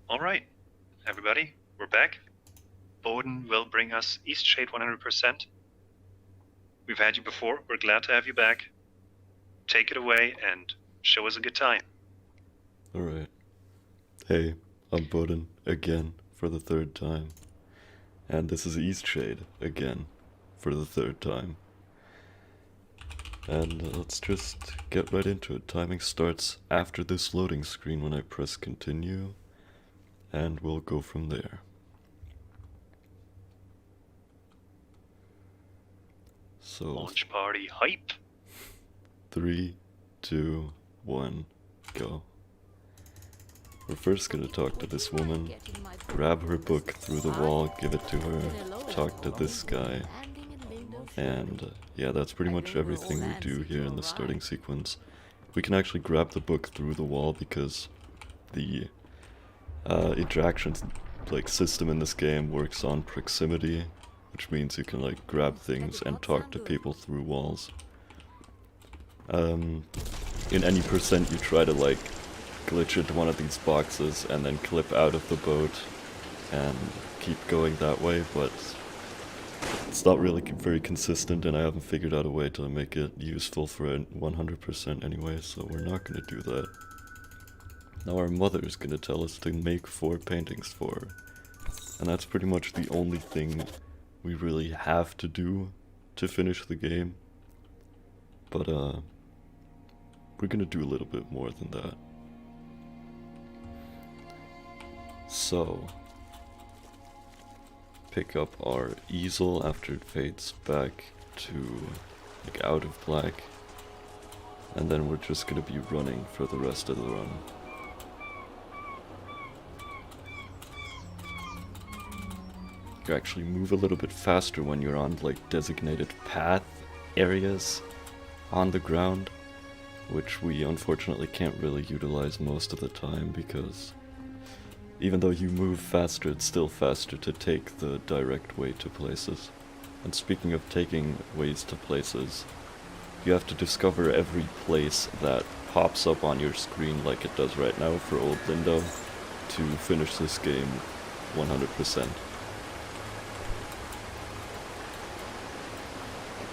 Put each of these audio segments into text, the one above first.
Alright, everybody, we're back. B0den will bring us Eastshade 100%. We've had you before, we're glad to have you back. Take it away and show us a good time. Alright. Hey, I'm B0den again for the third time. And this is Eastshade again for the third time. And let's just get right into it. Timing starts after this loading screen when I press continue. And we'll go from there. So, Launch party hype! 3, 2, 1, go. We're first gonna talk to this woman, grab her book through the wall, give it to her, talk to this guy, and yeah, that's pretty much everything we do here in the starting sequence. We can actually grab the book through the wall because the interaction system in this game works on proximity, which means you can like grab things and talk to people through walls. In any percent you try to like glitch into one of these boxes and then clip out of the boat and keep going that way, but it's not really very consistent and I haven't figured out a way to make it useful for 100% anyway, so we're not going to do that. Now our mother is going to tell us to make 4 paintings for her, and that's pretty much the only thing we really have to do to finish the game, but we're going to do a little bit more than that. So, pick up our easel after it fades back to like out of black, and then we're just gonna be running for the rest of the run. You actually move a little bit faster when you're on like designated path areas on the ground, which we unfortunately can't really utilize most of the time because even though you move faster, it's still faster to take the direct way to places. And speaking of taking ways to places, you have to discover every place that pops up on your screen like it does right now for Old Lindo to finish this game 100%.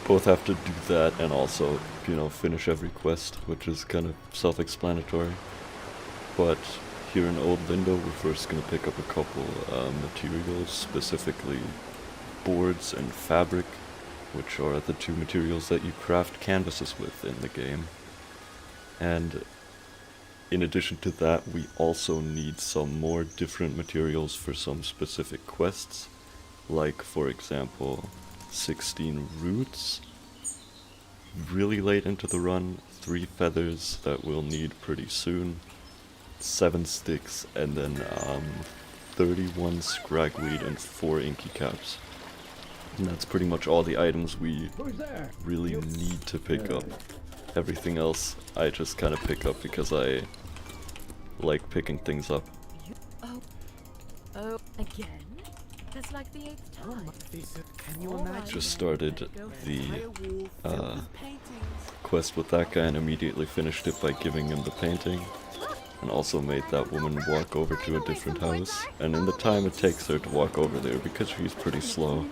Both have to do that and also, you know, finish every quest, which is kind of self-explanatory. But here in Old Lindo, we're first going to pick up a couple materials, specifically boards and fabric, which are the 2 materials that you craft canvases with in the game. And in addition to that, we also need some more different materials for some specific quests, like for example 16 roots, really late into the run, 3 feathers that we'll need pretty soon, 7 sticks, and then 31 scragweed and 4 inky caps. And that's pretty much all the items we really need to pick up. Everything else I just kind of pick up because I like picking things up. Oh, again? That's like the 8th time. Can you imagine? Just started the quest with that guy and immediately finished it by giving him the painting. And also made that woman walk over to a different house. And in the time it takes her to walk over there, because she's pretty slow,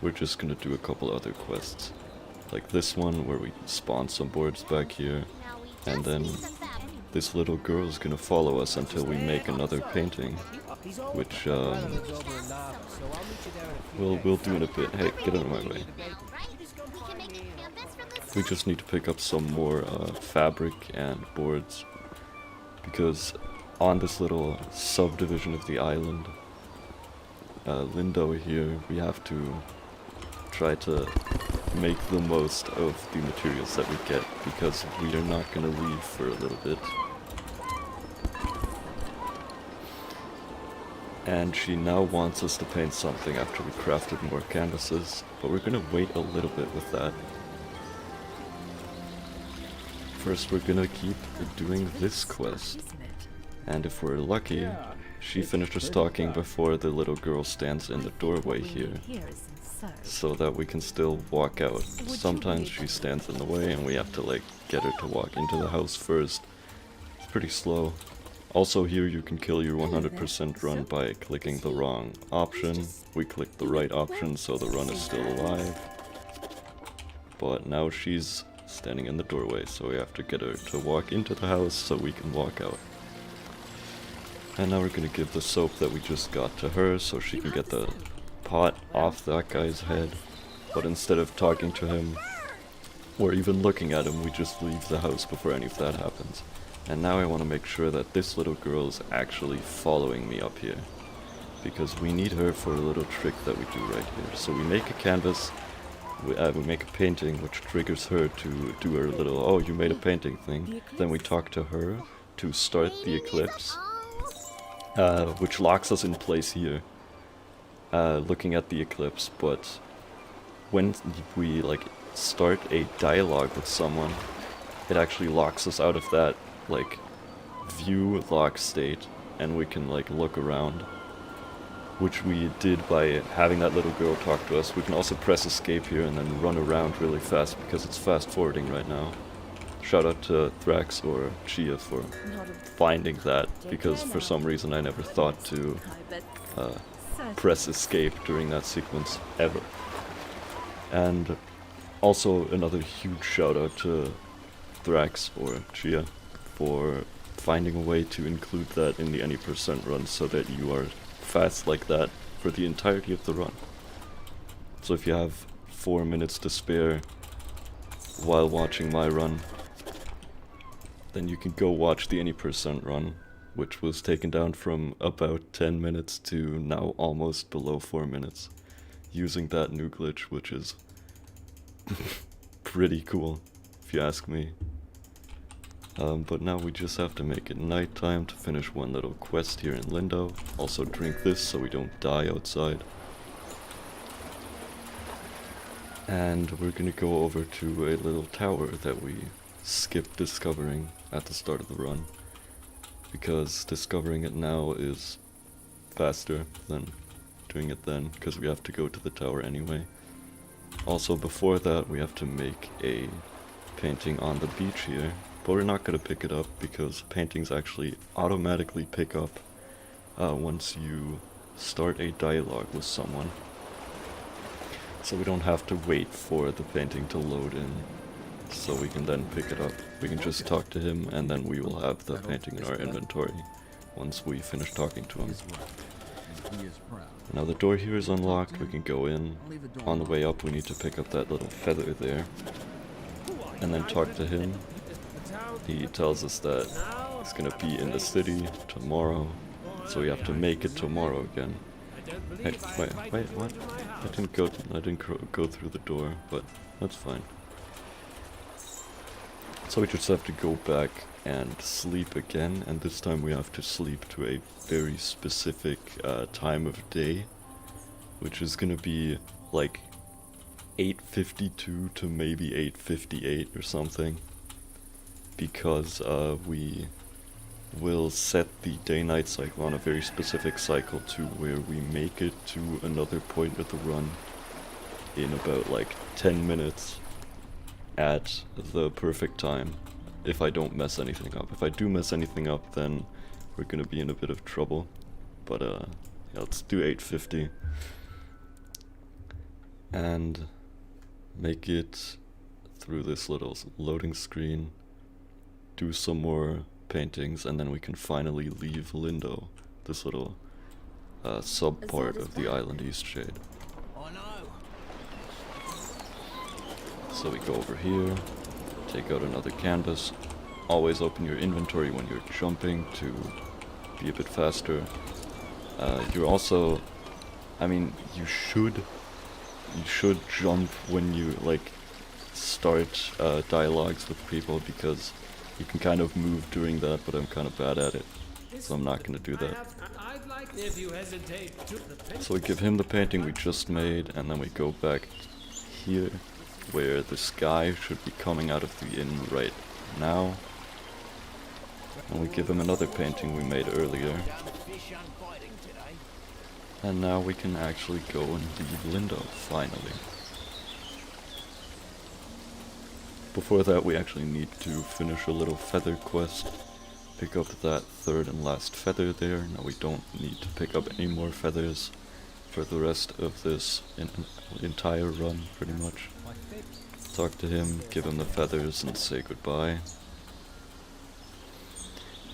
we're just gonna do a couple other quests. Like this one where we spawn some boards back here. And then this little girl is gonna follow us until we make another painting. Which we'll do in a bit. Hey, get out of my way. We just need to pick up some more fabric and boards. Because on this little subdivision of the island, Lindo here, we have to try to make the most of the materials that we get, because we are not going to leave for a little bit. And she now wants us to paint something after we crafted more canvases, but we're going to wait a little bit with that. First we're gonna keep doing this quest, and if we're lucky, she finishes talking before the little girl stands in the doorway here, so that we can still walk out. Sometimes she stands in the way and we have to like get her to walk into the house first. It's pretty slow. Also here you can kill your 100% run by clicking the wrong option. We clicked the right option, so the run is still alive. But now she's standing in the doorway, so we have to get her to walk into the house so we can walk out. And now we're gonna give the soap that we just got to her so she can get the pot off that guy's head. But instead of talking to him or even looking at him, we just leave the house before any of that happens. And now I want to make sure that this little girl is actually following me up here, because we need her for a little trick that we do right here. So we make a canvas, we make a painting which triggers her to do her little, oh you made a painting thing. Then we talk to her to start the eclipse, which locks us in place here, looking at the eclipse. But when we like start a dialogue with someone, it actually locks us out of that like view lock state, and we can like look around, which we did by having that little girl talk to us. We can also press escape here and then run around really fast because it's fast forwarding right now. Shout out to Thrax or Chia for finding that, because for some reason I never thought to press escape during that sequence ever. And also another huge shout out to Thrax or Chia for finding a way to include that in the any percent run so that you are fast like that for the entirety of the run. So if you have 4 minutes to spare while watching my run, then you can go watch the any percent run, which was taken down from about 10 minutes to now almost below 4 minutes, using that new glitch, which is pretty cool, if you ask me. But now we just have to make it nighttime to finish one little quest here in Lindo. Also drink this so we don't die outside. And we're gonna go over to a little tower that we skipped discovering at the start of the run, because discovering it now is faster than doing it then, because we have to go to the tower anyway. Also before that we have to make a painting on the beach here, but we're not going to pick it up because paintings actually automatically pick up once you start a dialogue with someone. So we don't have to wait for the painting to load in, so we can then pick it up. We can just talk to him and then we will have the painting in our inventory once we finish talking to him. Now the door here is unlocked, we can go in. On the way up we need to pick up that little feather there and then talk to him. He tells us that he's gonna be in the city tomorrow, so we have to make it tomorrow again. Hey, wait, what? I didn't go through the door, but that's fine. So we just have to go back and sleep again, and this time we have to sleep to a very specific time of day, which is gonna be like 8:52 to maybe 8:58 or something, because we will set the day-night cycle on a very specific cycle to where we make it to another point of the run in about like 10 minutes at the perfect time, if I don't mess anything up. If I do mess anything up, then we're gonna be in a bit of trouble. But yeah, let's do 8:50 and make it through this little loading screen, do some more paintings, and then we can finally leave Lindo, this little sub part of the island Eastshade. So we go over here, take out another canvas. Always open your inventory when you're jumping to be a bit faster. You're also, I mean, you should jump when you like start dialogues with people, because you can kind of move during that, but I'm kind of bad at it, so I'm not going to do that. So we give him the painting we just made, and then we go back here, where the sky should be coming out of the inn right now. And we give him another painting we made earlier. And now we can actually go and leave Lindo, finally. Before that we actually need to finish a little feather quest, pick up that third and last feather there. Now we don't need to pick up any more feathers for the rest of this entire run, pretty much. Talk to him, give him the feathers, and say goodbye.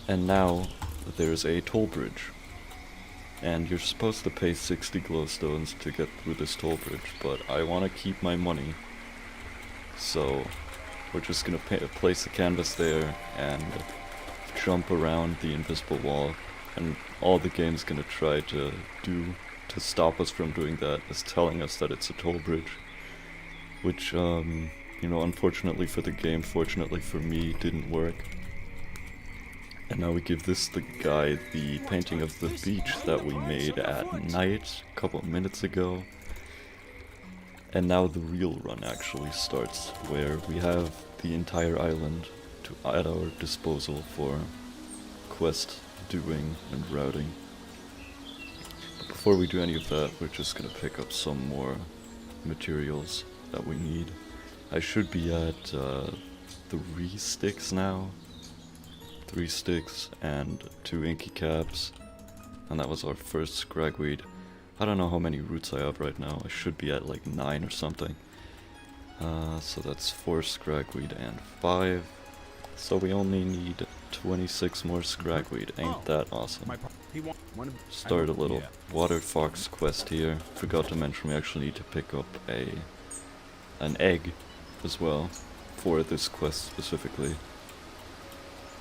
And now there's a toll bridge. And you're supposed to pay 60 glowstones to get through this toll bridge, but I want to keep my money. So we're just gonna place the canvas there and jump around the invisible wall. And all the game's gonna try to do to stop us from doing that is telling us that it's a toll bridge. Which, you know, unfortunately for the game, fortunately for me, didn't work. And now we give this the guy the painting of the beach that we made at night a couple of minutes ago. And now the real run actually starts, where we have the entire island at our disposal for quest doing and routing. But before we do any of that, we're just gonna pick up some more materials that we need. I should be at 3 sticks now. 3 sticks and 2 inky caps, and that was our first scragweed. I don't know how many roots I have right now. I should be at like 9 or something. So that's 4 scragweed and 5. So we only need 26 more scragweed. Ain't that awesome? Start a little water fox quest here. Forgot to mention we actually need to pick up an egg as well for this quest specifically.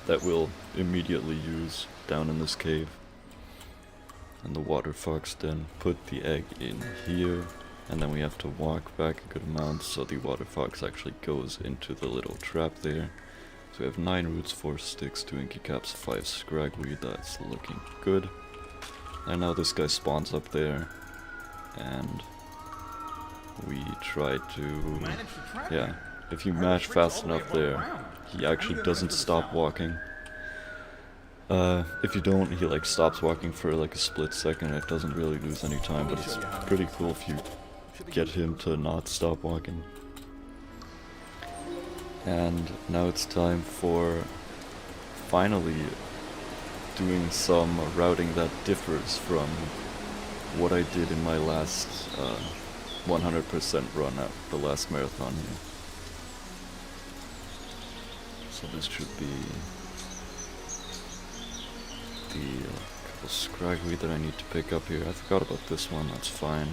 That we'll immediately use down in this cave. And the water fox then put the egg in here, and then we have to walk back a good amount so the water fox actually goes into the little trap there. So we have 9 roots, 4 sticks, 2 inky caps, 5 scragweed. That's looking good. And now this guy spawns up there, and we try to, yeah, if you mash fast enough there, he actually doesn't stop walking. If you don't, he like stops walking for like a split second. It doesn't really lose any time, but it's pretty cool if you get him to not stop walking. And now it's time for finally doing some routing that differs from what I did in my last 100% run at the last marathon here. So this should be the couple scragweed that I need to pick up here. I forgot about this one, that's fine.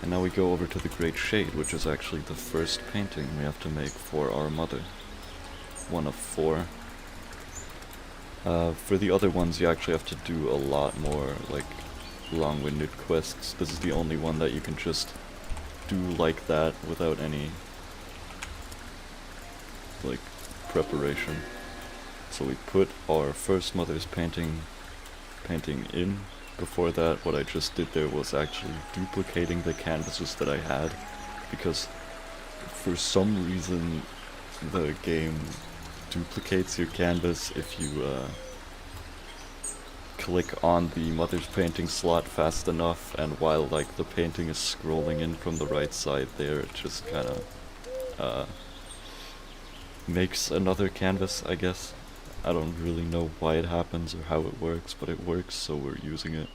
And now we go over to the Great Shade, which is actually the first painting we have to make for our mother. 1 of 4. For the other ones you actually have to do a lot more like long-winded quests. This is the only one that you can just do like that without any like preparation. So we put our first mother's painting in. Before that, what I just did there was actually duplicating the canvases that I had, because for some reason the game duplicates your canvas if you click on the mother's painting slot fast enough, and while like the painting is scrolling in from the right side there, it just kind of makes another canvas, I guess. I don't really know why it happens or how it works, but it works, so we're using it.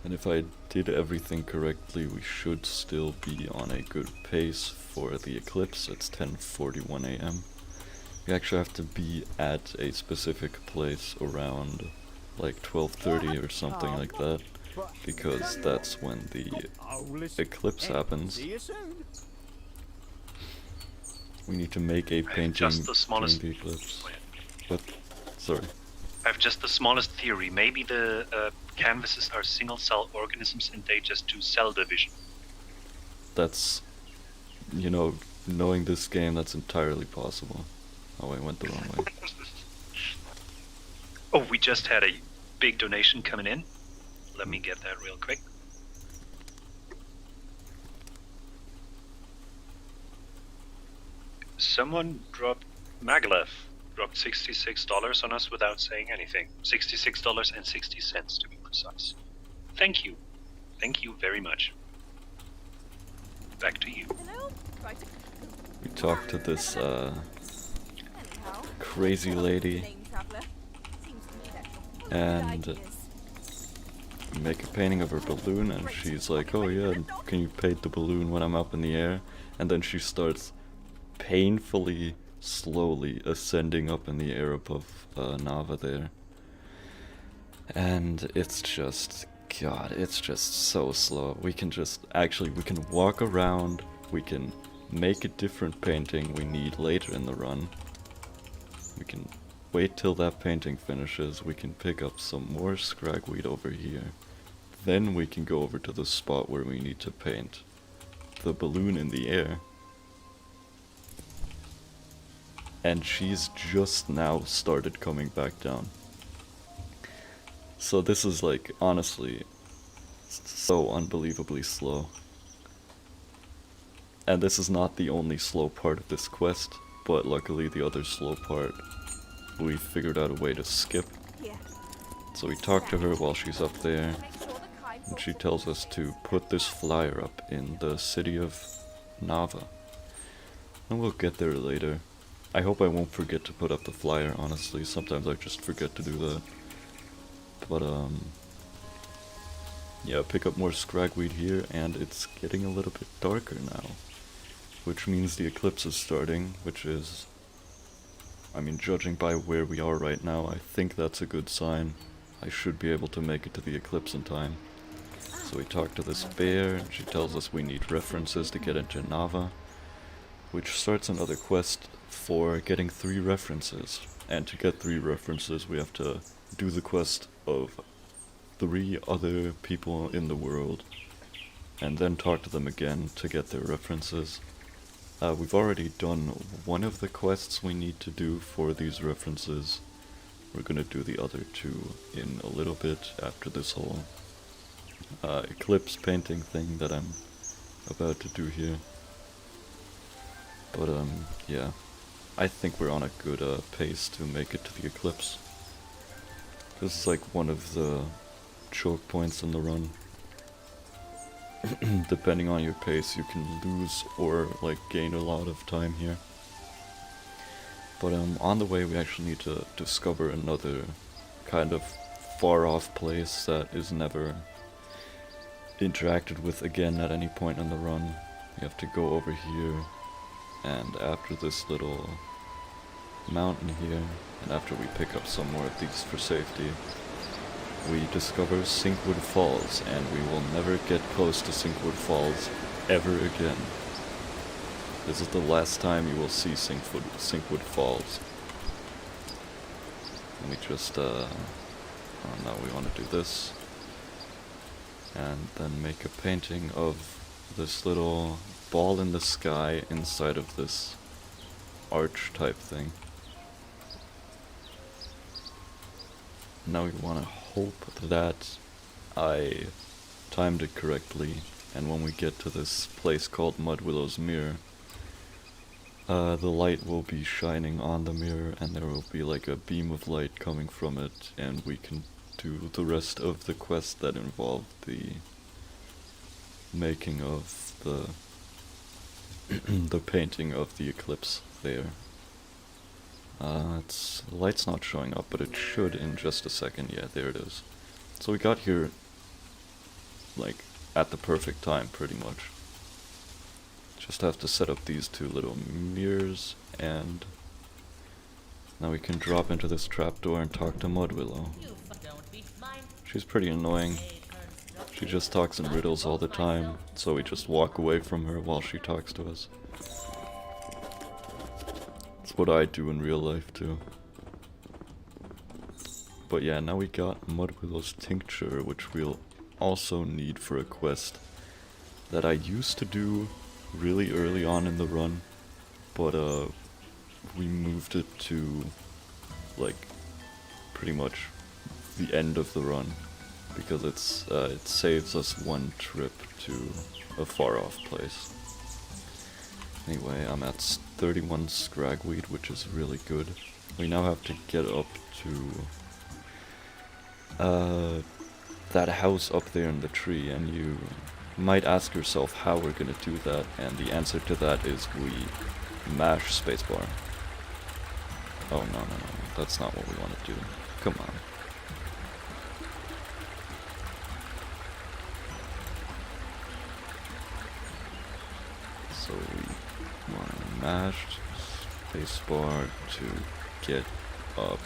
And if I did everything correctly, we should still be on a good pace for the eclipse. It's 10:41 AM. We actually have to be at a specific place around like 12:30 or something like that, because that's when the eclipse happens. We need to make a painting just the smallest during the eclipse. What? Sorry. I have just the smallest theory. Maybe the canvases are single-cell organisms and they just do cell division. That's, you know, knowing this game, that's entirely possible. Oh, I went the wrong way. Oh, we just had a big donation coming in. Let me get that real quick. Someone dropped, Maglev dropped $66 on us without saying anything. $66.60 to be precise. Thank you. Thank you very much. Back to you. Hello? Right. We talked to this crazy lady Lane traveler. Seems to me that you're full of and ideas. make a painting of her balloon, and she's like, oh yeah, can you paint the balloon when I'm up in the air? And then she starts painfully, slowly ascending up in the air above Nava there. And it's just, God, it's just so slow. We can walk around, we can make a different painting we need later in the run. We can wait till that painting finishes, we can pick up some more scragweed over here. Then we can go over to the spot where we need to paint the balloon in the air. And she's just now started coming back down. So this is like, honestly, so unbelievably slow. And this is not the only slow part of this quest, but luckily the other slow part we figured out a way to skip. Here. So we talk to her while she's up there, Make sure the kite and she tells us to put this flyer up in the city of Nava. And we'll get there later. I hope I won't forget to put up the flyer, honestly. Sometimes I just forget to do that. But, yeah, pick up more scragweed here, and it's getting a little bit darker now. Which means the eclipse is starting, which is... I mean, judging by where we are right now, I think that's a good sign. I should be able to make it to the eclipse in time. So we talk to this bear, and she tells us we need references to get into Nava, which starts another quest for getting 3 references. And to get 3 references, we have to do the quest of 3 other people in the world, and then talk to them again to get their references. We've already done one of the quests we need to do for these references. We're gonna do the other 2 in a little bit after this whole eclipse painting thing that I'm about to do here. But yeah, I think we're on a good pace to make it to the eclipse. This is like one of the choke points in the run. Depending on your pace, you can lose or like gain a lot of time here. But on the way we actually need to discover another kind of far off place that is never interacted with again at any point in the run. We have to go over here, and after this little mountain here, and after we pick up some more of these for safety, we discover Sinkwood Falls, and we will never get close to Sinkwood Falls ever again. This is the last time you will see Sinkwood Falls. Let me just, oh no, we want to do this. And then make a painting of this little ball in the sky inside of this arch type thing. Now we want to hope that I timed it correctly, and when we get to this place called Mudwillow's Mirror, the light will be shining on the mirror, and there will be like a beam of light coming from it, and we can do the rest of the quest that involve the making of the the painting of the eclipse there. The light's not showing up, but it should in just a second. Yeah, there it is. So we got here, like, at the perfect time, pretty much. Just have to set up these 2 little mirrors, and now we can drop into this trapdoor and talk to Mudwillow. She's pretty annoying. She just talks in riddles all the time, so we just walk away from her while she talks to us. It's what I do in real life too. But yeah, now we got Mudwillow's tincture, which we'll also need for a quest that I used to do really early on in the run, but we moved it to like pretty much the end of the run because it saves us 1 trip to a far off place. Anyway, I'm at 31 scragweed, which is really good. We now have to get up to that house up there in the tree, and you might ask yourself how we're gonna do that, and the answer to that is we mash spacebar. Oh, no, no, no. That's not what we want to do. Come on. So we want to mash spacebar to get up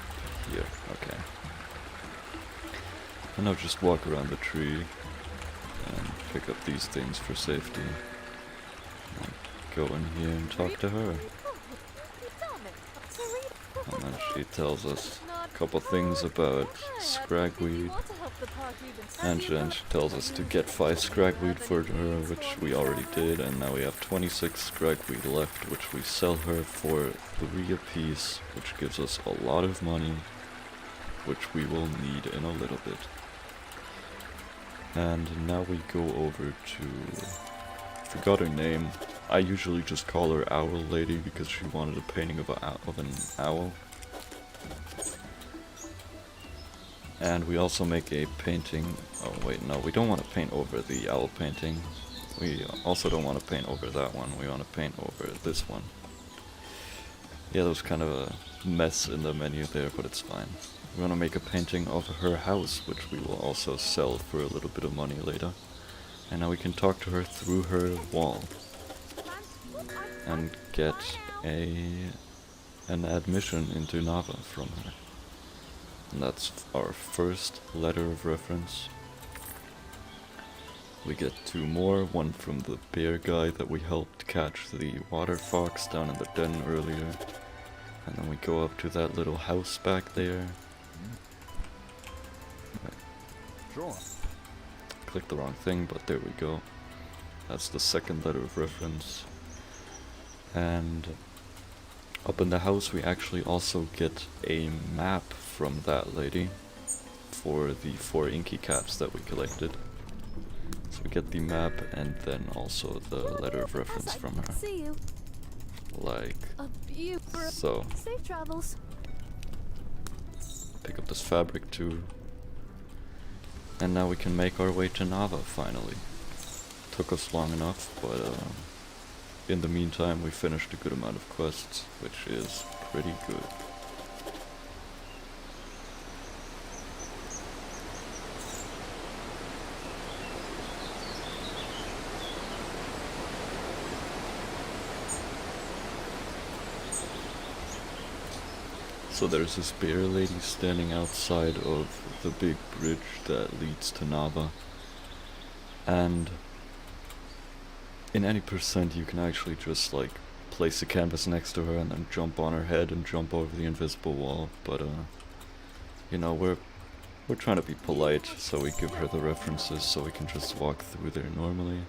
here. Okay. And now just walk around the tree and pick up these things for safety. And go in here and talk to her. And then she tells us a couple things about scragweed. And then she tells us to get 5 scragweed for her, which we already did. And now we have 26 scragweed left, which we sell her for 3 apiece, which gives us a lot of money, which we will need in a little bit. And now we go over to... forgot her name. I usually just call her Owl Lady because she wanted a painting of an owl. And we also make a painting... oh wait, no, we don't want to paint over the owl painting. We also don't want to paint over that one. We want to paint over this one. Yeah, there was kind of a mess in the menu there, but it's fine. We want to make a painting of her house, which we will also sell for a little bit of money later. And now we can talk to her through her wall. And get an admission into Nava from her. And that's our first letter of reference. We get 2 more, one from the bear guy that we helped catch the water fox down in the den earlier. And then we go up to that little house back there. Sure. Clicked the wrong thing, but there we go. That's the second letter of reference. And up in the house we actually also get a map from that lady for the 4 inky cats that we collected. So we get the map and then also the letter of reference from her. See you. Like so. Safe travels. Pick up this fabric too. And now we can make our way to Nava finally. Took us long enough, but in the meantime we finished a good amount of quests, which is pretty good. So there's this bear lady standing outside of the big bridge that leads to Nava. And in any percent you can actually just like place a canvas next to her and then jump on her head and jump over the invisible wall. But you know, we're trying to be polite, so we give her the references so we can just walk through there normally.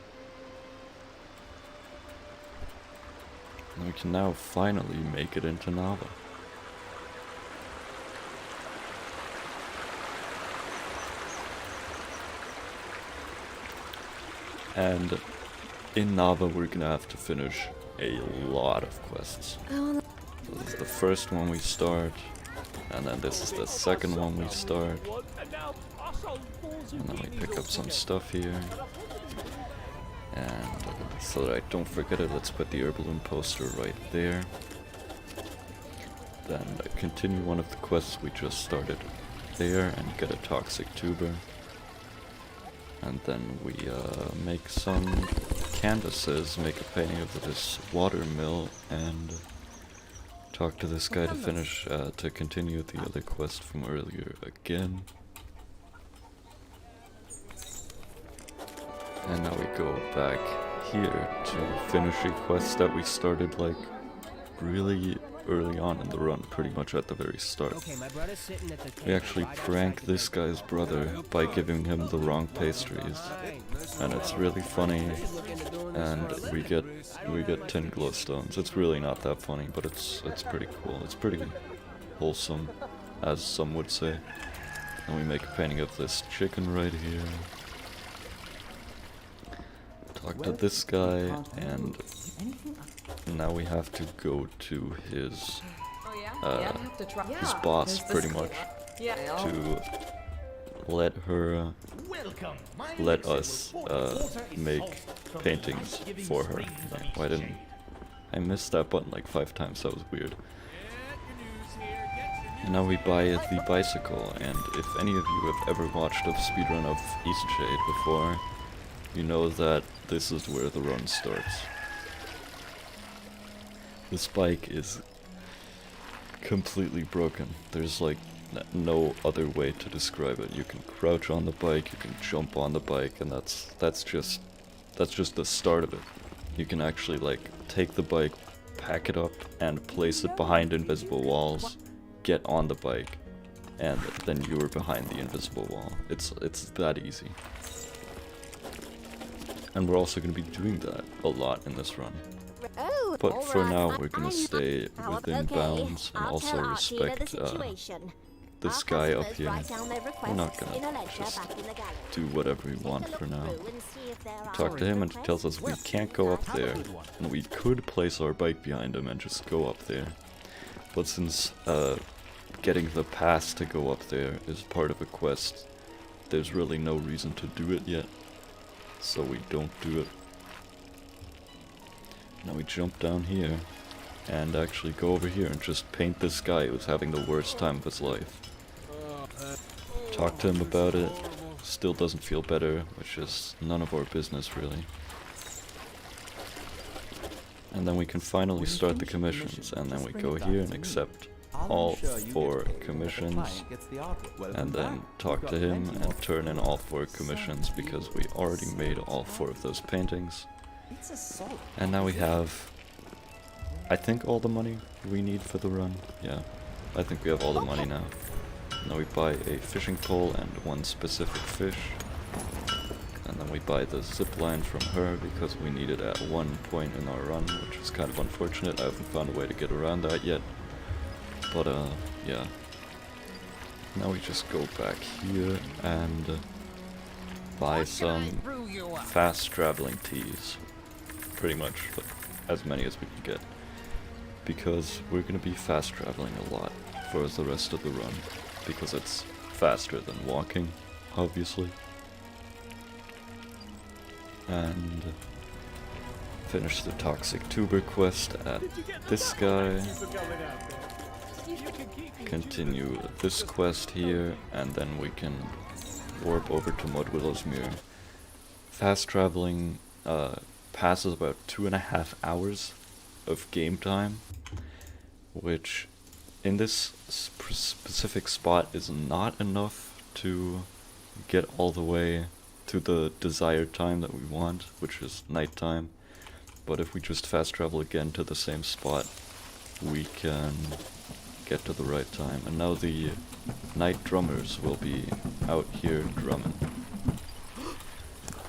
And we can now finally make it into Nava. And in Nava we're gonna have to finish a lot of quests. So this is the first one we start, and then this is the second one we start. And then we pick up some stuff here. And so that I don't forget it, let's put the Herballoon poster right there. Then continue one of the quests we just started there and get a toxic tuber. And then we make some canvases, make a painting of this water mill, and talk to this guy to finish, to continue the other quest from earlier again. And now we go back here to finish a quest that we started like really early on in the run, pretty much at the very start. We actually prank this guy's brother by giving him the wrong pastries, and it's really funny, and we get 10 glowstones. It's really not that funny, but it's pretty cool. It's pretty wholesome, as some would say. And we make a painting of this chicken right here. Talk to this guy, and now we have to go to his boss, pretty much, to let us make paintings for her. Why didn't I missed that button like 5 times? That was weird. And now we buy the bicycle, and if any of you have ever watched a speedrun of Eastshade before, you know that this is where the run starts. This bike is completely broken. There's like no other way to describe it. You can crouch on the bike, you can jump on the bike, and that's just the start of it. You can actually like take the bike, pack it up, and place it behind invisible walls, get on the bike, and then you are behind the invisible wall. It's that easy. And we're also going to be doing that a lot in this run. Oh, But all for right, now, we're going I'm to stay out. within Okay, bounds and I'll also tell Archie the respect situation. this Our guy up customers here. write down their We're not requests in a gonna ledger just back in the gallery. do whatever we Take want a look for now. through and see if there are Talk to him and he tells us we requests. can't go up Have a there, good one. and we could place our bike behind him and just go up there. But since getting the pass to go up there is part of a quest, there's really no reason to do it yet, so we don't do it. Now we jump down here and actually go over here and just paint this guy who's having the worst time of his life. Talk to him about it, still doesn't feel better, which is none of our business really. And then we can finally start the commissions, and then we go here and accept all 4 commissions, and then talk to him and turn in all 4 commissions because we already made all 4 of those paintings. And now we have, I think, all the money we need for the run. Yeah, I think we have all the money now. Now we buy a fishing pole and 1 specific fish. And then we buy the zip line from her because we need it at one point in our run, which is kind of unfortunate. I haven't found a way to get around that yet. But yeah. Now we just go back here and buy some fast traveling teas. Pretty much as many as we can get. Because we're gonna be fast traveling a lot for the rest of the run. Because it's faster than walking, obviously. And finish the toxic tuber quest at this guy. Continue this quest here, and then we can warp over to Mudwillow's Mirror. Fast traveling passes about 2.5 hours of game time, which in this specific spot is not enough to get all the way to the desired time that we want, which is nighttime. But if we just fast travel again to the same spot, we can get to the right time. And now the night drummers will be out here drumming.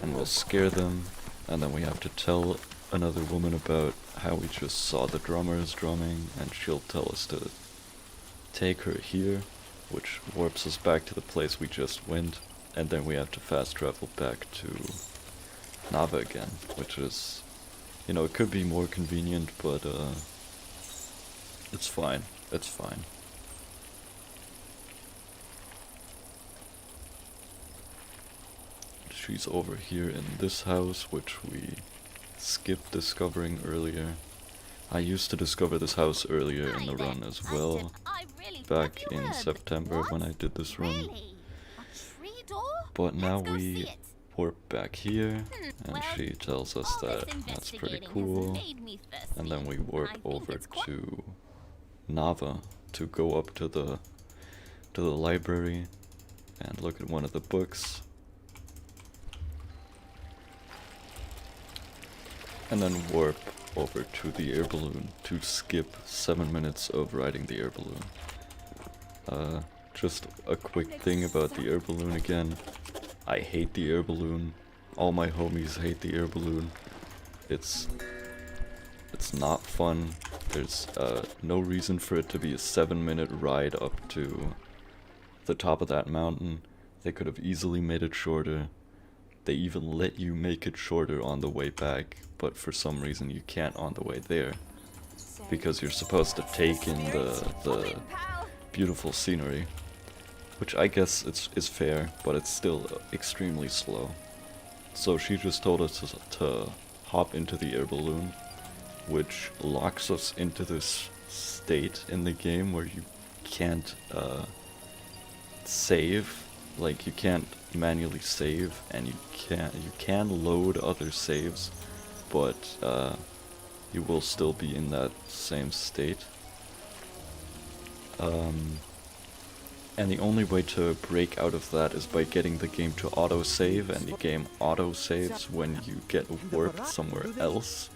And we'll scare them, and then we have to tell another woman about how we just saw the drummers drumming, and she'll tell us to take her here, which warps us back to the place we just went, and then we have to fast travel back to Nava again, which is, you know, it could be more convenient, but it's fine. It's fine. She's over here in this house, which we skipped discovering earlier. I used to discover this house earlier in the run as well, back in September when I did this run. But now we warp back here, and she tells us that that's pretty cool. And then we warp over to Nava to go up to the library and look at one of the books. And then warp over to the air balloon to skip 7 minutes of riding the air balloon. Just a quick thing about the air balloon again. I hate the air balloon. All my homies hate the air balloon. It's not fun. There's no reason for it to be a 7-minute ride up to the top of that mountain. They could have easily made it shorter. They even let you make it shorter on the way back, but for some reason you can't on the way there. Because you're supposed to take in the beautiful scenery. Which I guess is fair, but it's still extremely slow. So she just told us to hop into the air balloon, which locks us into this state in the game where you can't save, like you can't manually save, and you can load other saves, but you will still be in that same state. And the only way to break out of that is by getting the game to auto-save, and the game auto-saves when you get warped somewhere else.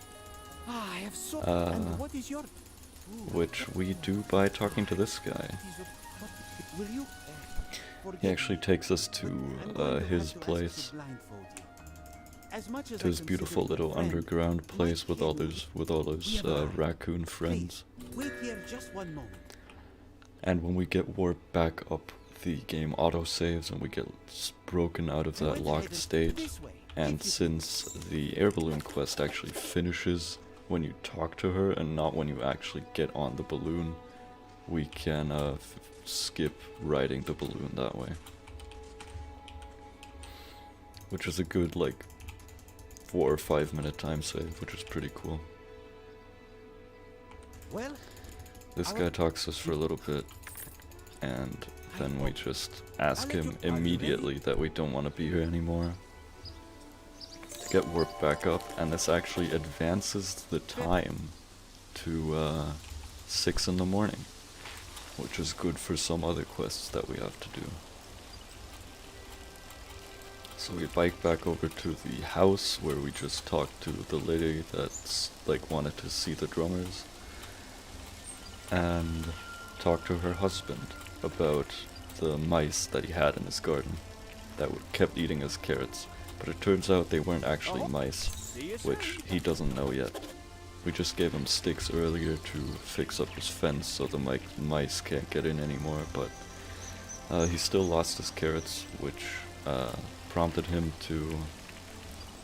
Which we do by talking to this guy. He actually takes us to his place. To his beautiful little underground place with all those raccoon friends. Wait here just one moment. And when we get warped back up, the game auto-saves and we get broken out of that locked state. And since the air balloon quest actually finishes when you talk to her and not when you actually get on the balloon, we can skip riding the balloon that way. Which is a good, like, 4 or 5 minute time save, which is pretty cool. Well, this guy talks to us for a little bit, and then we just ask him immediately that we don't want to be here anymore. To get warped back up, and this actually advances the time to 6 in the morning, which is good for some other quests that we have to do. So we bike back over to the house where we just talked to the lady that's like wanted to see the drummers, and talked to her husband about the mice that he had in his garden that kept eating his carrots. But it turns out they weren't actually mice, which he doesn't know yet. We just gave him sticks earlier to fix up his fence so the mice can't get in anymore, but he still lost his carrots, which prompted him to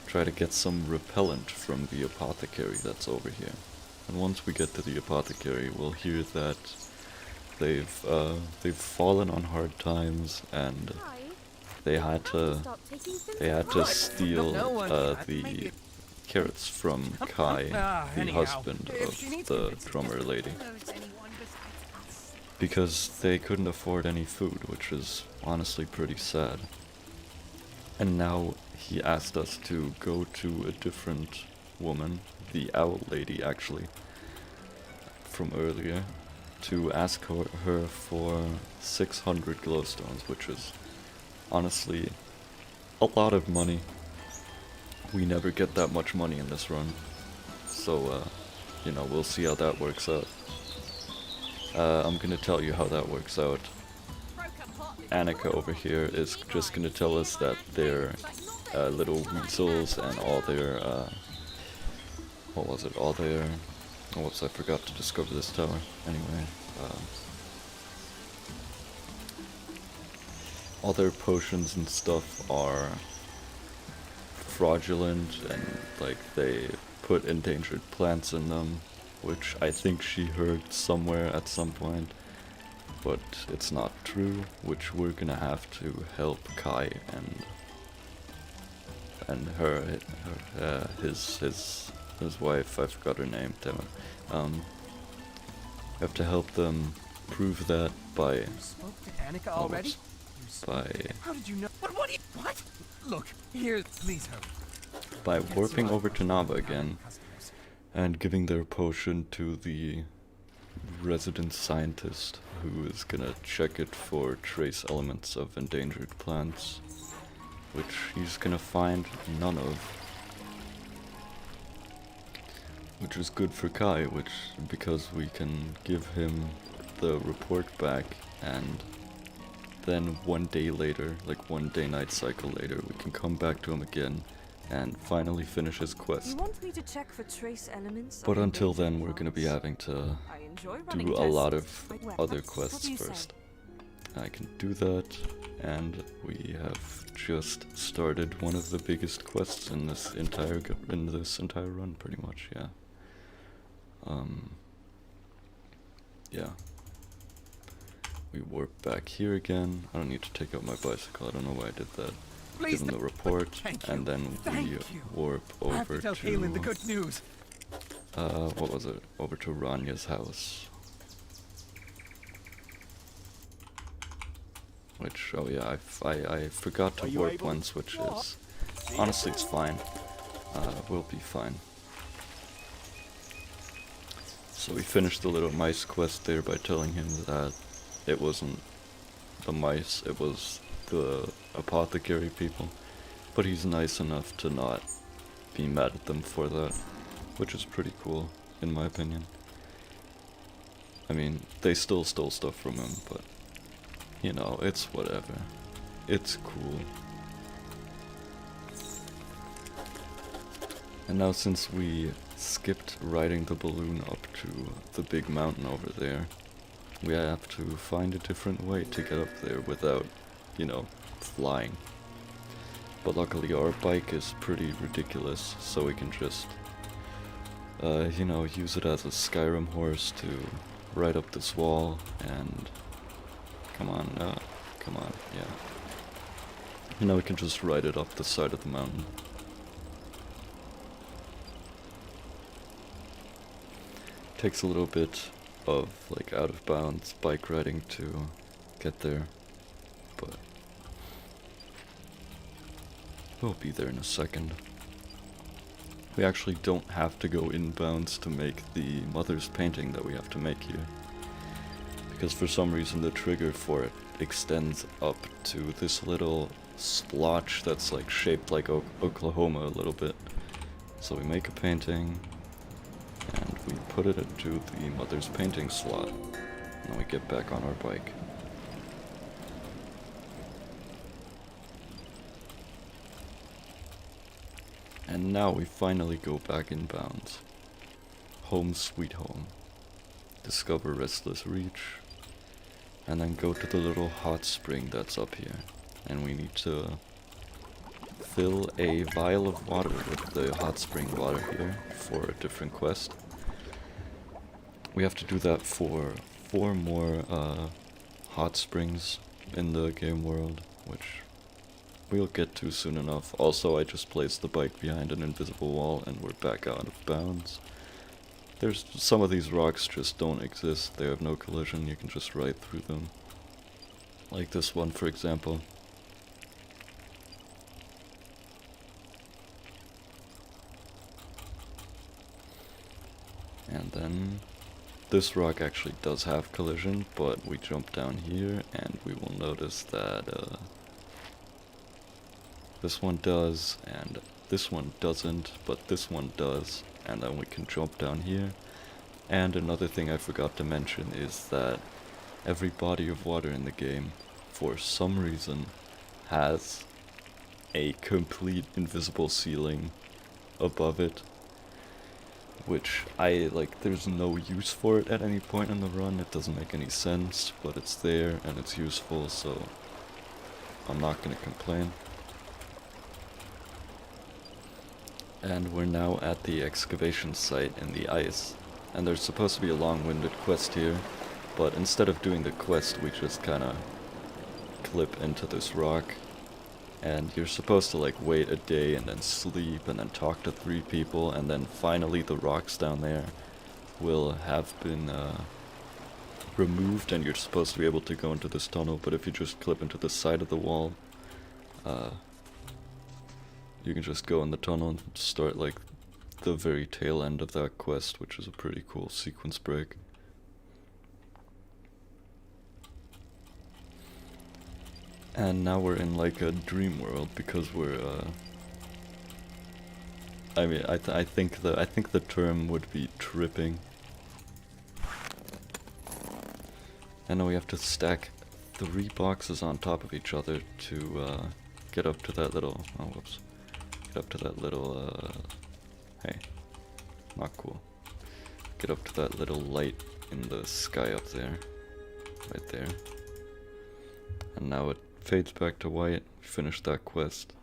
try to get some repellent from the apothecary that's over here. And once we get to the apothecary, we'll hear that they've fallen on hard times, and they had to steal the carrots from Kai, the husband of the drummer lady, because they couldn't afford any food, which is honestly pretty sad. And now he asked us to go to a different woman, the owl lady actually, from earlier, to ask her for 600 glowstones, which is honestly a lot of money. We never get that much money in this run, so you know, we'll see how that works out. I'm gonna tell you how that works out. Annika over here is just gonna tell us that their little weasels and all their whoops, I forgot to discover this tower. Anyway, all their potions and stuff are fraudulent, and like they put endangered plants in them, which I think she heard somewhere at some point, but it's not true, which we're gonna have to help Kai and his wife, I forgot her name, damn it. Have to help them prove that by... You spoke to Annika already? By... How did you know? What? Look, here, please hurry. By warping over to Nava again, and giving their potion to the resident scientist, who is gonna check it for trace elements of endangered plants, which he's gonna find none of. Which is good for Kai, because we can give him the report back, and then one day later, like one day-night cycle later, we can come back to him again and finally finish his quest. You want me to check for trace elements? But until then, we're gonna be having to do a lot of other quests first. I can do that, and we have just started one of the biggest quests in this entire run, pretty much. Yeah. Yeah. We warp back here again. I don't need to take out my bicycle. I don't know why I did that. Give him the report, and then we warp over to the good news. what was it? Over to Ranya's house. which, oh yeah, I forgot to warp once, which is, honestly, it's fine. We'll be fine. So we finished the little mice quest there by telling him that it wasn't the mice, it was the apothecary people. But he's nice enough to not be mad at them for that, which is pretty cool, in my opinion. I mean, they still stole stuff from him, but, you know, it's whatever. It's cool. And now since we skipped riding the balloon up to the big mountain over there, we have to find a different way to get up there without, you know, flying. But luckily our bike is pretty ridiculous, so we can just, you know, use it as a Skyrim horse to ride up this wall and... Come on, yeah. And now we can just ride it up the side of the mountain. Takes a little bit of, like, out of bounds bike riding to get there, but we'll be there in a second. We actually don't have to go inbounds to make the mother's painting that we have to make here, because for some reason the trigger for it extends up to this little splotch that's like shaped like Oklahoma a little bit. So we make a painting and we put it into the mother's painting slot, and then we get back on our bike. And now we finally go back in bounds. Home sweet home. Discover Restless Reach. And then go to the little hot spring that's up here. And we need to fill a vial of water with the hot spring water here for a different quest. We have to do that for 4 more hot springs in the game world, which we'll get to soon enough. Also, I just placed the bike behind an invisible wall and we're back out of bounds. There's some of these rocks just don't exist. They have no collision. You can just ride through them. Like this one, for example. And then this rock actually does have collision, but we jump down here and we will notice that this one does, and this one doesn't, but this one does, and then we can jump down here. And another thing I forgot to mention is that every body of water in the game, for some reason, has a complete invisible ceiling above it, which there's no use for it at any point in the run. It doesn't make any sense, but it's there and it's useful, so I'm not gonna complain. And we're now at the excavation site in the ice. And there's supposed to be a long-winded quest here, but instead of doing the quest, we just kinda clip into this rock. And you're supposed to like wait a day and then sleep and then talk to 3 people, and then finally the rocks down there will have been removed and you're supposed to be able to go into this tunnel. But if you just clip into the side of the wall, you can just go in the tunnel and start like the very tail end of that quest, which is a pretty cool sequence break. And now we're in like a dream world because we're I mean, I think the term would be tripping. And now we have to stack 3 boxes on top of each other to get up to that little, oh whoops, get up to that little hey, not cool. Get up to that little light in the sky up there, right there. And now it fades back to white. We finished that quest.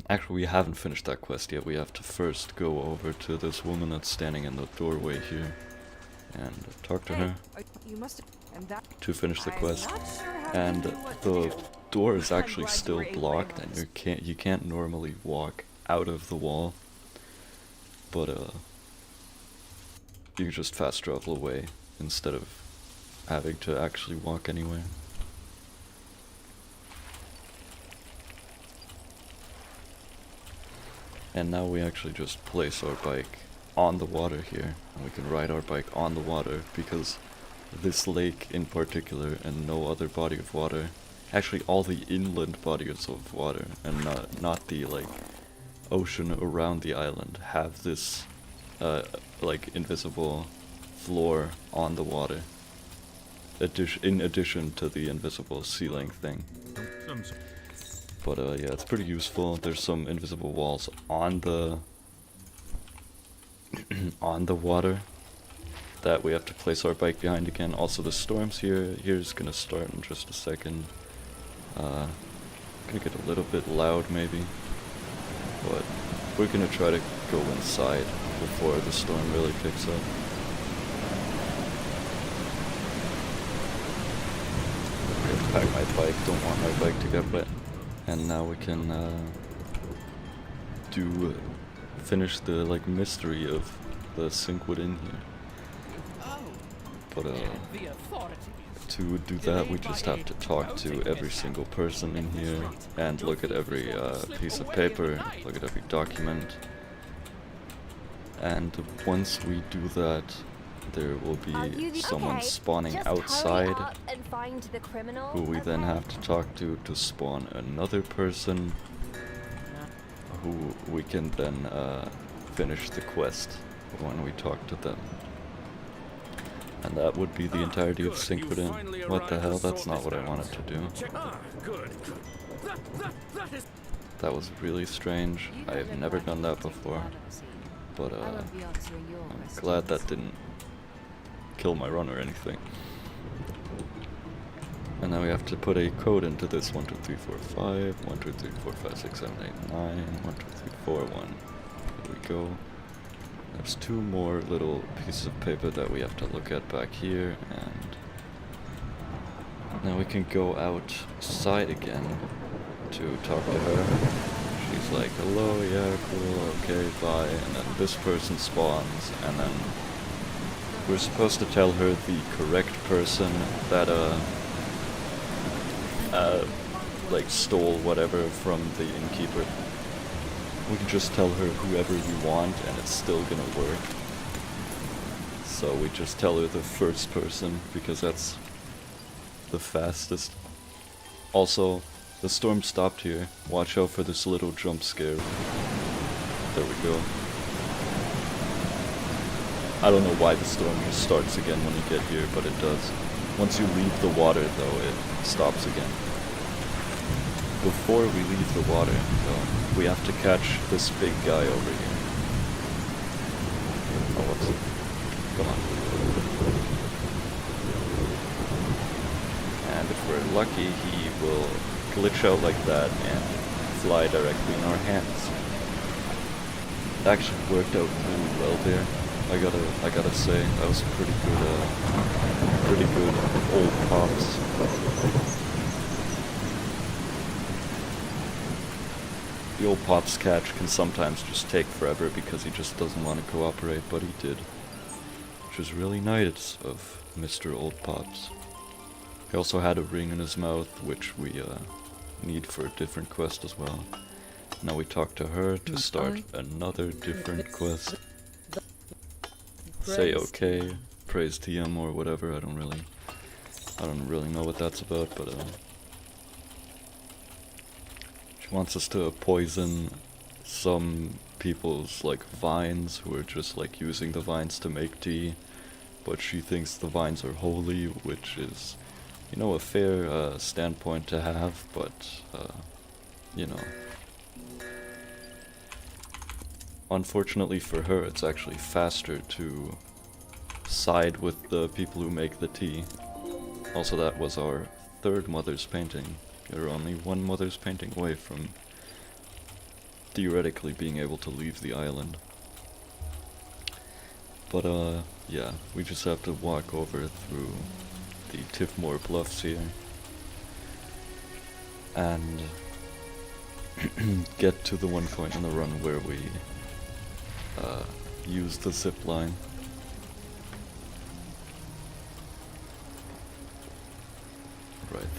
Actually, we haven't finished that quest yet. We have to first go over to this woman that's standing in the doorway here and talk to her You must and that to finish the I'm quest. not sure how And to do what the to do. door is I'm actually glad you still were able to blocked, handle and this. you can't normally walk out of the wall, but you can just fast travel away instead of having to actually walk anywhere. And now we actually just place our bike on the water here, and we can ride our bike on the water, because this lake in particular and no other body of water, actually all the inland bodies of water and not the like ocean around the island, have this like invisible floor on the water, in addition to the invisible ceiling thing. But yeah, it's pretty useful. There's some invisible walls on the on the water that we have to place our bike behind again. Also, the storms here's gonna start in just a second. Gonna get a little bit loud maybe, but we're gonna try to go inside before the storm really picks up. I have to pack my bike. Don't want my bike to get wet. And now we can finish the like mystery of the B0den here. But to do that, we just have to talk to every single person in here and look at every piece of paper, look at every document. And once we do that, there will be someone spawning outside, who we then have to talk to spawn another person, who we can then finish the quest when we talk to them. And that would be the entirety of B0den. What the hell, that's not what I wanted to do. That was really strange. I have never done that before. But I'm glad that didn't kill my run or anything. And now we have to put a code into this 1, 2, 3, 4, 5, 1, 2, 3, 4, 5, 6, 7, 8, 9, 1, 2, 3, 4, 1. Here we go. There's 2 more little pieces of paper that we have to look at back here, and now we can go outside again to talk to her. She's like, hello, yeah, cool, okay, bye, and then this person spawns, and then we're supposed to tell her the correct person that, like, stole whatever from the innkeeper. We can just tell her whoever we want, and it's still gonna work. So we just tell her the first person, because that's the fastest. Also, the storm stopped here. Watch out for this little jump scare. There we go. I don't know why the storm just starts again when you get here, but it does. Once you leave the water, though, it stops again. Before we leave the water, though, we have to catch this big guy over here. Oh, what's it? Come on. And if we're lucky, he will glitch out like that and fly directly in our hands. It actually worked out really well there. I gotta say, that was pretty good old pops. The old pops catch can sometimes just take forever because he just doesn't want to cooperate, but he did. Which was really nice of Mr. Old Pops. He also had a ring in his mouth, which we need for a different quest as well. Now we talk to her to start another different quest. Say okay, praise TM or whatever, I don't really know what that's about, but she wants us to poison some people's like vines who are just like using the vines to make tea, but she thinks the vines are holy, which is, you know, a fair standpoint to have, but you know, unfortunately for her, it's actually faster to side with the people who make the tea. Also, that was our 3rd mother's painting. You're only 1 mother's painting away from theoretically being able to leave the island. But yeah, we just have to walk over through the Tifmore Bluffs here and get to the one point in the run where we use the zip line.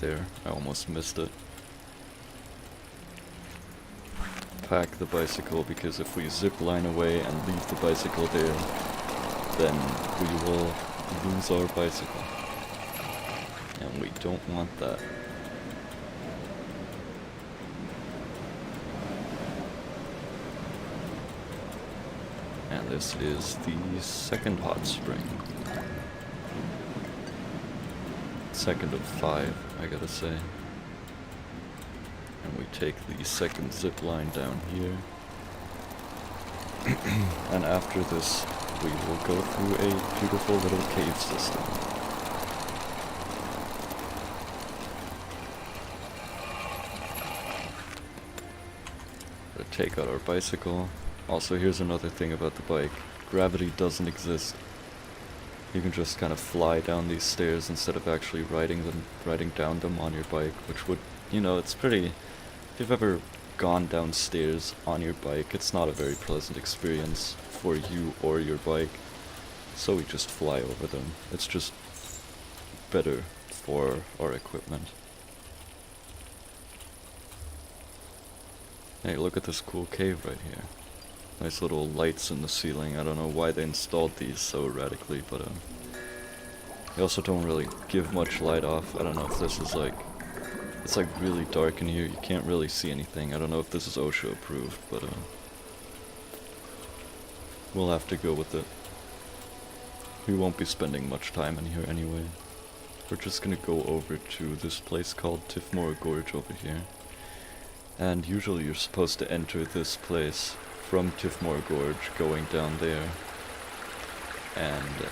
there. I almost missed it. Pack the bicycle, because if we zip line away and leave the bicycle there, then we will lose our bicycle. And we don't want that. And this is the second hot spring. Second of 5, I gotta say. And we take the second zip line down here. And after this, we will go through a beautiful little cave system. Gotta take out our bicycle. Also, here's another thing about the bike. Gravity doesn't exist. You can just kind of fly down these stairs instead of actually riding down them on your bike, which would, you know, it's pretty... If you've ever gone downstairs on your bike, it's not a very pleasant experience for you or your bike. So we just fly over them. It's just better for our equipment. Hey, look at this cool cave right here. Nice little lights in the ceiling. I don't know why they installed these so erratically, but they also don't really give much light off. I don't know if this is like... It's like really dark in here, you can't really see anything. I don't know if this is OSHA approved, but we'll have to go with it. We won't be spending much time in here anyway. We're just gonna go over to this place called Tifmore Gorge over here. And usually you're supposed to enter this place from Tifmore Gorge going down there. And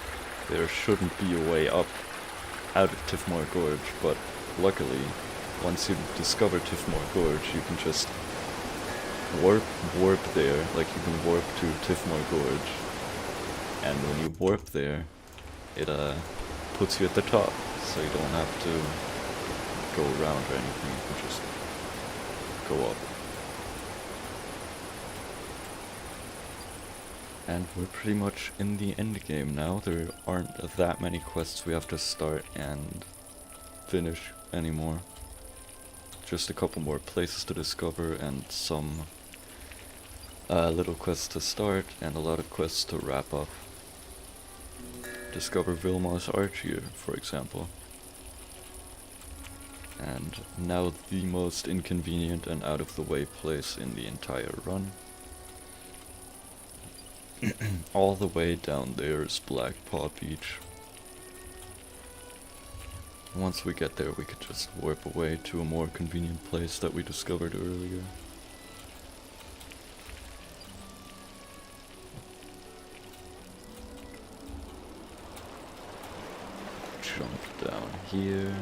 there shouldn't be a way up out of Tifmore Gorge, but luckily, once you discover Tifmore Gorge, you can just warp there, like you can warp to Tifmore Gorge. And when you warp there, it puts you at the top, so you don't have to go around or anything, you can just go up. And we're pretty much in the end game now. There aren't that many quests we have to start and finish anymore. Just a couple more places to discover and some little quests to start and a lot of quests to wrap up. Discover Vilmar's Archer, for example. And now the most inconvenient and out of the way place in the entire run. All the way down there is Black Paw Beach. Once we get there, we could just warp away to a more convenient place that we discovered earlier. Jump down here,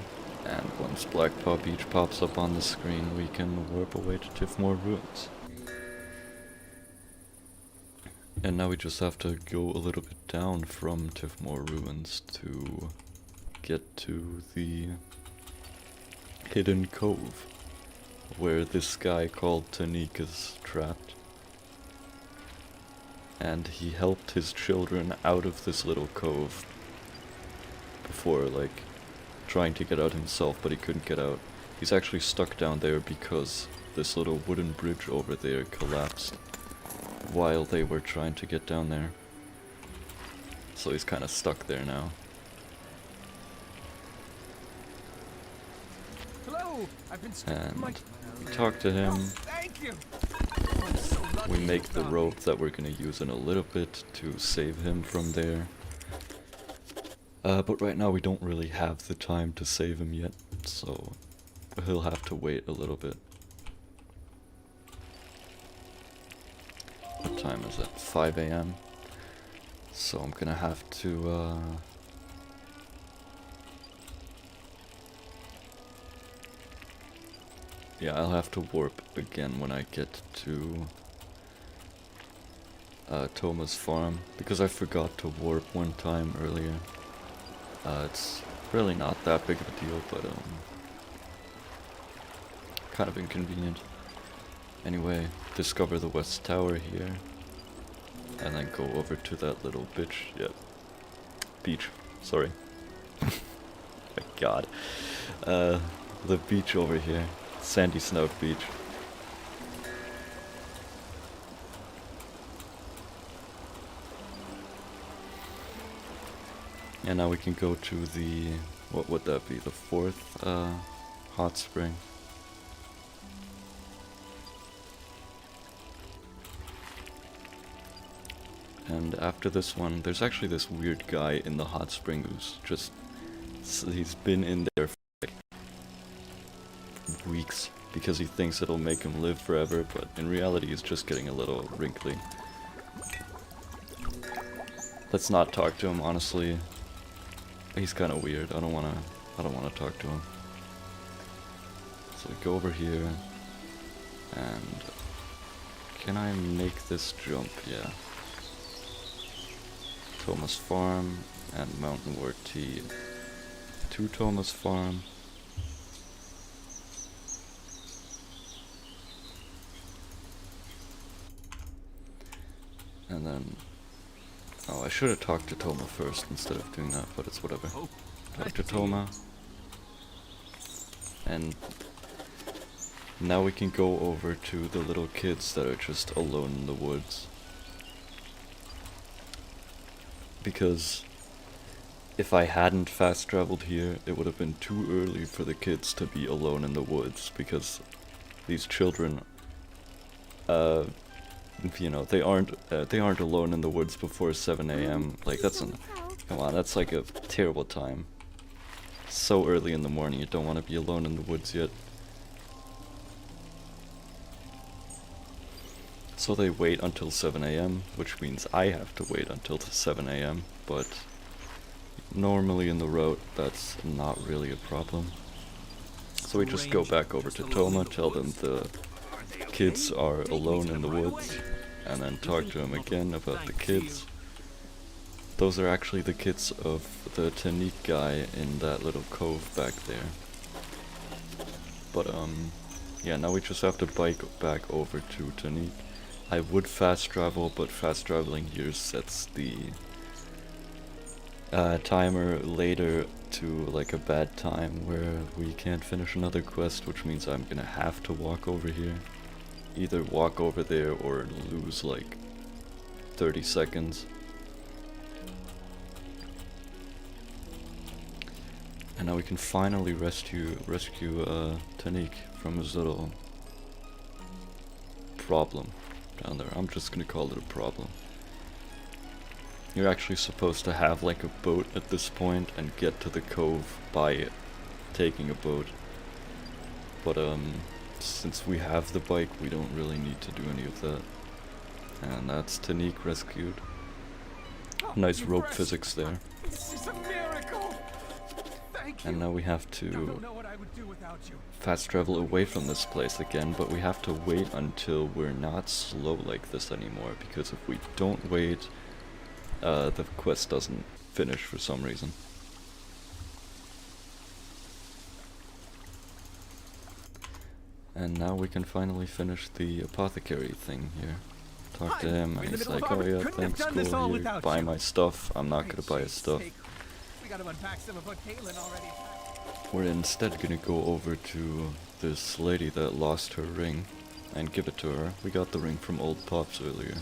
and once Black Paw Beach pops up on the screen, we can warp away to Tifmore Ruins. And now we just have to go a little bit down from Tifmore Ruins to get to the hidden cove where this guy called Tanik is trapped. And he helped his children out of this little cove before, like, trying to get out himself, but he couldn't get out. He's actually stuck down there because this little wooden bridge over there collapsed while they were trying to get down there. So he's kind of stuck there now. Hello, I've been And we talk to him. Thank you. I'm so lucky We you make the found rope that we're gonna use in a little bit to save him from there. But right now we don't really have the time to save him yet, so he'll have to wait a little bit. What time is it? 5 AM. So I'm gonna have to, yeah, I'll have to warp again when I get to Toma's farm, because I forgot to warp one time earlier. It's really not that big of a deal, but kind of inconvenient. Anyway, discover the West Tower here, and then go over to that little beach, sorry. My god. the beach over here. Sandy Snout Beach. And now we can go to the, what would that be, the 4th hot spring. And after this one, there's actually this weird guy in the hot spring who's just, he's been in there for like weeks because he thinks it'll make him live forever, but in reality he's just getting a little wrinkly. Let's not talk to him, honestly. He's kind of weird. I don't wanna talk to him. So we go over here, and can I make this jump? Yeah. Thomas Farm and Mountain Ward Tea. To Thomas Farm. And then, oh, I should have talked to Toma first instead of doing that, but it's whatever. Talk to Toma. And now we can go over to the little kids that are just alone in the woods. Because if I hadn't fast traveled here, it would have been too early for the kids to be alone in the woods, because these children, you know, they aren't alone in the woods before 7 AM. Like, come on, that's like a terrible time. So early in the morning, you don't want to be alone in the woods yet. So they wait until 7 AM, which means I have to wait until 7 AM, but normally in the route, that's not really a problem. So we just go back over to Toma, tell them the kids are alone in the woods, and then talk to him again about the kids. Those are actually the kids of the Tanik guy in that little cove back there. But yeah, now we just have to bike back over to Tanik. I would fast travel, but fast traveling here sets the timer later to like a bad time where we can't finish another quest, which means I'm gonna have to walk over here. Either walk over there or lose like 30 seconds. And now we can finally rescue Tanik from his little problem down there. I'm just gonna call it a problem. You're actually supposed to have like a boat at this point and get to the cove by taking a boat. But since we have the bike, we don't really need to do any of that. And that's Tanik rescued. Nice rope physics there. This is a miracle. Thank you. And now we have I to don't know what I would do without you. fast travel away from this place again, but we have to wait until we're not slow like this anymore, because if we don't wait, the quest doesn't finish for some reason. And now we can finally finish the apothecary thing here. Talk to him, and he's like, oh yeah, thanks, cool, here, buy my stuff. I'm not gonna buy his stuff. We gotta unpack some of what Caitlin already. We're instead gonna go over to this lady that lost her ring and give it to her. We got the ring from Old Pops earlier.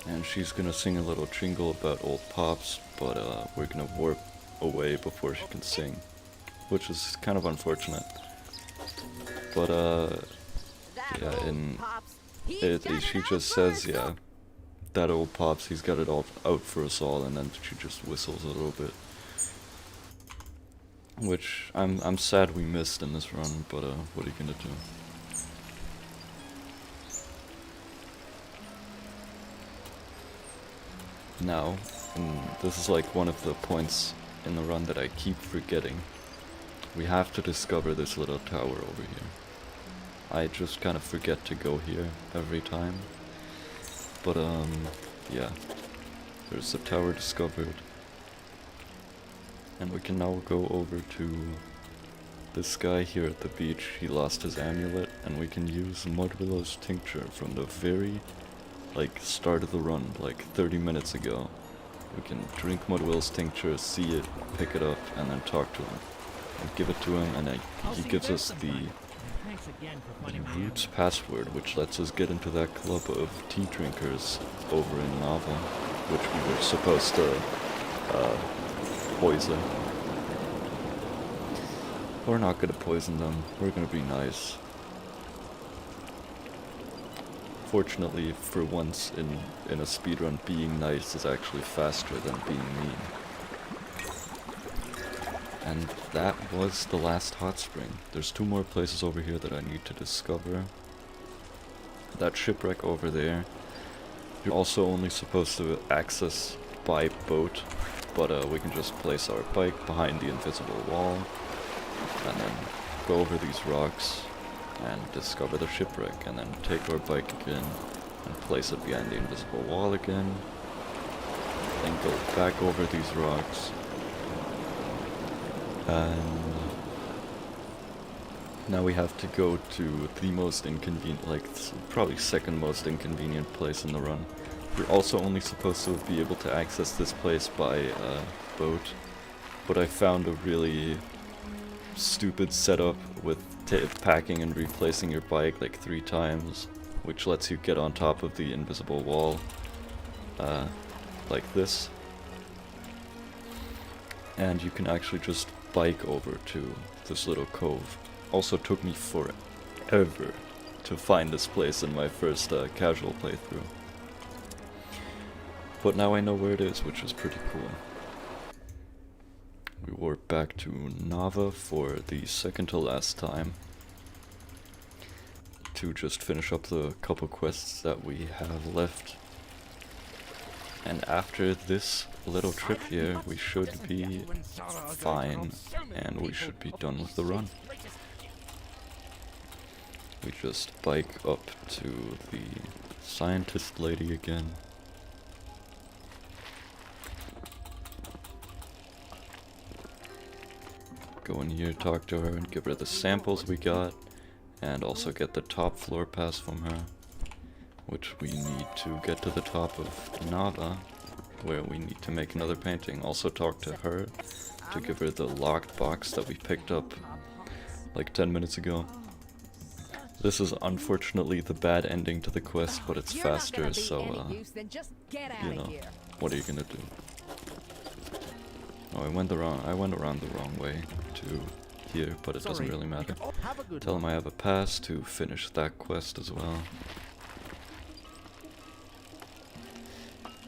And she's gonna sing a little jingle about Old Pops, but we're gonna warp away before she can sing, which is kind of unfortunate. But yeah, in she just says, yeah, that Old Pops, he's got it all out for us all, and then she just whistles a little bit, which I'm sad we missed in this run, but what are you gonna do? Now, and this is like one of the points in the run that I keep forgetting. We have to discover this little tower over here. I just kind of forget to go here every time. But yeah. There's the tower discovered. And we can now go over to this guy here at the beach. He lost his amulet, and we can use Mudwillow's tincture from the very start of the run, like 30 minutes ago. We can drink Mudwill's tincture, see it, pick it up, and then talk to him. And give it to him, and then he gives us the Roots password, which lets us get into that club of tea drinkers over in Nava, which we were supposed to poison. We're not gonna poison them, we're gonna be nice. Fortunately, for once in a speedrun, being nice is actually faster than being mean. And that was the last hot spring. There's 2 more places over here that I need to discover. That shipwreck over there, you're also only supposed to access by boat, but we can just place our bike behind the invisible wall, and then go over these rocks, and discover the shipwreck, and then take our bike again, and place it behind the invisible wall again, then go back over these rocks, and now we have to go to the most inconvenient, like probably second most inconvenient place in the run. You're also only supposed to be able to access this place by boat, but I found a really stupid setup with packing and replacing your bike like 3 times, which lets you get on top of the invisible wall like this, and you can actually just bike over to this little cove. Also took me forever to find this place in my first casual playthrough, but now I know where it is, which is pretty cool. We warp back to Nava for the second to last time to just finish up the couple quests that we have left. And after this little trip here, we should be fine, and we should be done with the run. We just bike up to the scientist lady again. Go in here, talk to her, and give her the samples we got, and also get the top floor pass from her, which we need to get to the top of Nava, where we need to make another painting. Also talk to her to give her the locked box that we picked up like 10 minutes ago. This is unfortunately the bad ending to the quest, but it's faster, so you know, what are you gonna do? Oh, I went around the wrong way to here, but it doesn't really matter. Tell him I have a pass to finish that quest as well.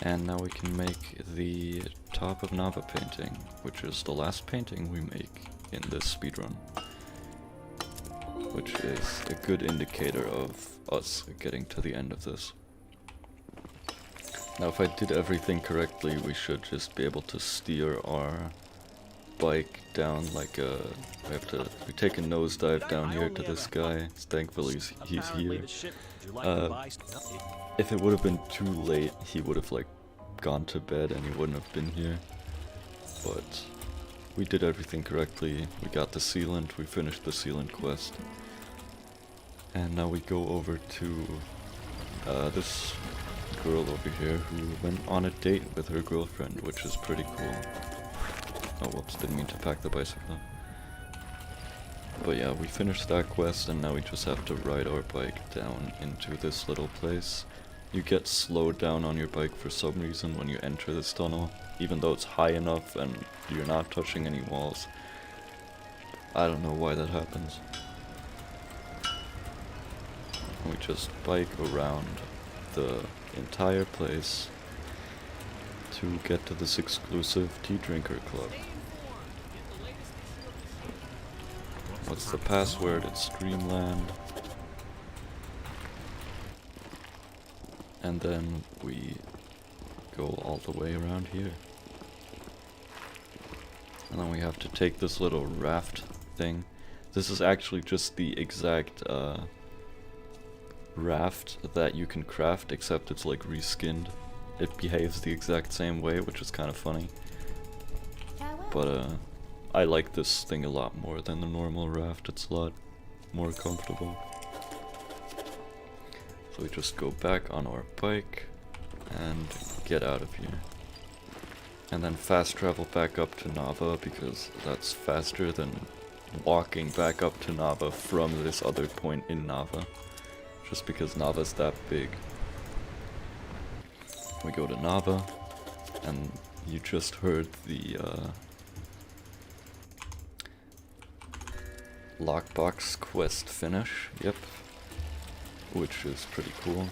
And now we can make the top of Nava painting, which is the last painting we make in this speedrun, which is a good indicator of us getting to the end of this. Now if I did everything correctly, we should just be able to steer our bike down like a... we take a nosedive down here to this guy. Thankfully he's here. If it would have been too late, he would have like gone to bed and he wouldn't have been here. But we did everything correctly. We got the sealant, we finished the sealant quest. And now we go over to this girl over here who went on a date with her girlfriend, which is pretty cool. Oh whoops, didn't mean to pack the bicycle. But yeah, we finished that quest and now we just have to ride our bike down into this little place. You get slowed down on your bike for some reason when you enter this tunnel, even though it's high enough and you're not touching any walls. I don't know why that happens. We just bike around the entire place to get to this exclusive tea drinker club. What's the password? It's Dreamland. And then we go all the way around here. And then we have to take this little raft thing. This is actually just the exact raft that you can craft, except it's like reskinned. It behaves the exact same way, which is kind of funny. But I like this thing a lot more than the normal raft. It's a lot more comfortable. So we just go back on our bike and get out of here. and then fast travel back up to Nava, because that's faster than walking back up to Nava from this other point in Nava, just because Nava's that big. We go to Nava, and you just heard the lockbox quest finish, yep, which is pretty cool.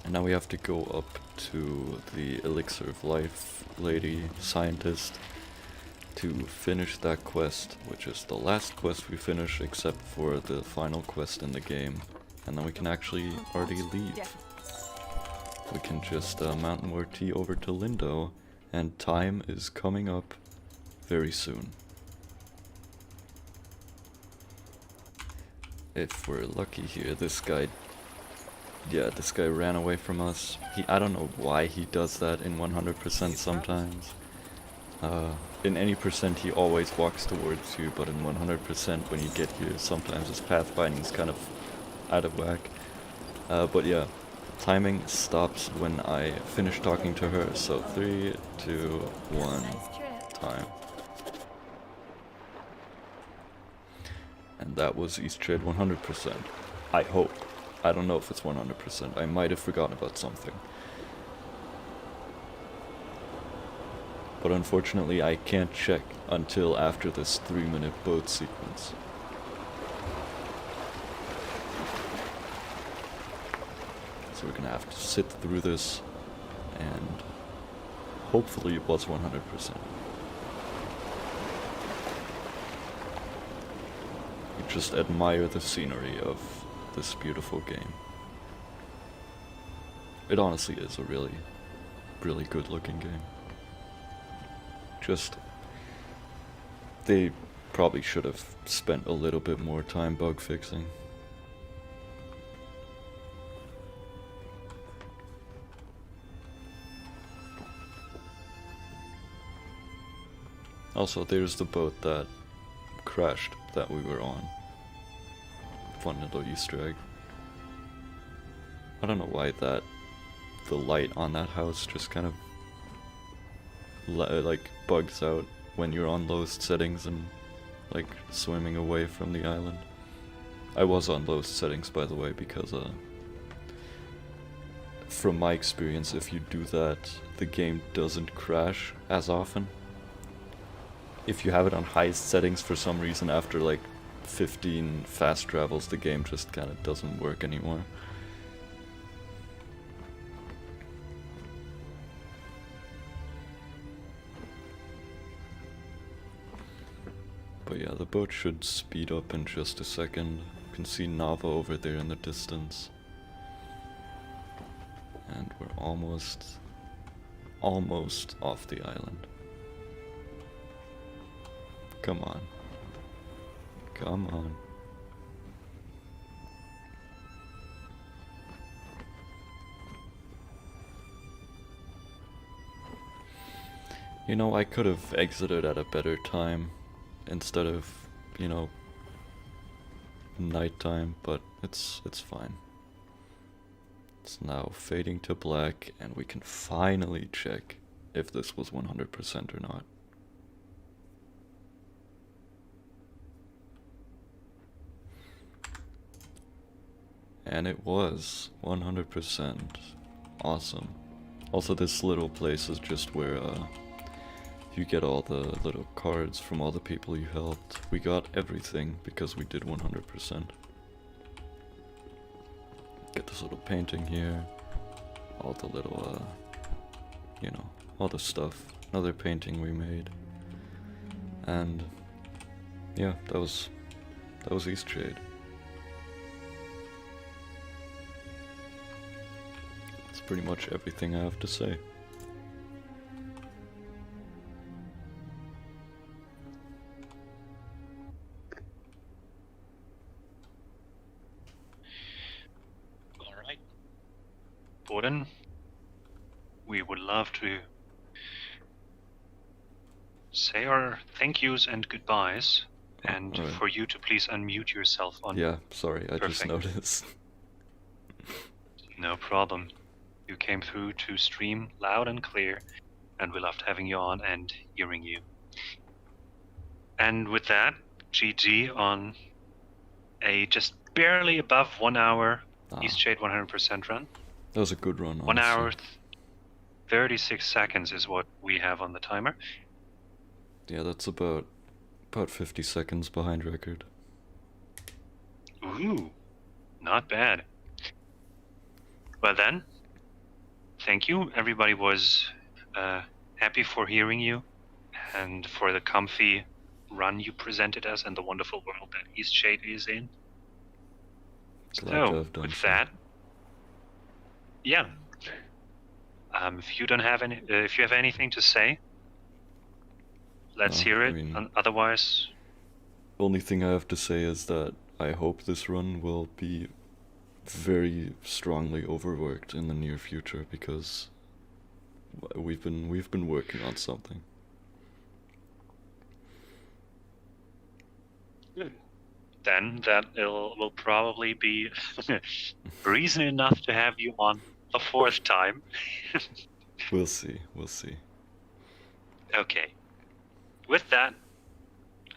And now we have to go up to the Elixir of Life lady scientist to finish that quest, which is the last quest we finish except for the final quest in the game. And then we can actually already leave. We can just Mountain War Tea over to Lindo, and time is coming up very soon. If we're lucky here, this guy ran away from us. I don't know why he does that in 100% sometimes. In any percent he always walks towards you, but in 100% when you get here, sometimes his pathfinding is kind of out of whack. But yeah, timing stops when I finish talking to her, so 3, 2, 1, time. And that was Eastshade 100%. I hope. I don't know if it's 100%. I might have forgotten about something. But unfortunately I can't check until after this 3-minute boat sequence. So we're gonna have to sit through this, and hopefully it was 100%. You just admire the scenery of this beautiful game. It honestly is a really, really good looking game. Just, they probably should have spent a little bit more time bug fixing. Also, there's the boat that crashed that we were on. Fun little Easter egg. I don't know why the light on that house just kind of like bugs out when you're on lowest settings and like swimming away from the island. I was on lowest settings, by the way, because from my experience, if you do that, the game doesn't crash as often. If you have it on highest settings, for some reason after like 15 fast travels, the game just kind of doesn't work anymore. But yeah, the boat should speed up in just a second. You can see Nava over there in the distance. And we're almost off the island. Come on. Come on. You know, I could have exited at a better time instead of, you know, nighttime, but it's fine. It's now fading to black, and we can finally check if this was 100% or not. And it was 100%. Awesome. Also, this little place is just where you get all the little cards from all the people you helped. We got everything because we did 100%. Get this little painting here. All the little, you know, all the stuff. Another painting we made. And yeah, that was Eastshade. That's pretty much everything I have to say. Alright. B0den, we would love to say our thank yous and goodbyes, and Right. for you to please unmute yourself on. Yeah, sorry, I just Perfect. noticed. No problem. You came through to stream loud and clear, and we loved having you on and hearing you. And with that, GG on a just barely above 1 hour Eastshade 100% run. That was a good run, 1 hour, honestly. 36 seconds is what we have on the timer. Yeah, that's about 50 seconds behind record. Ooh, not bad. Well then, thank you. Everybody was happy for hearing you and for the comfy run you presented us and the wonderful world that Eastshade is in. Glad to So, have done with so. that, yeah. If you don't have any, if you have anything to say, let's hear I it. mean- Otherwise, Only thing I have to say is that I hope this run will be very strongly overworked in the near future, because we've been working on something. then that will probably be reason enough to have you on a fourth time. We'll see. We'll see. Okay. With that,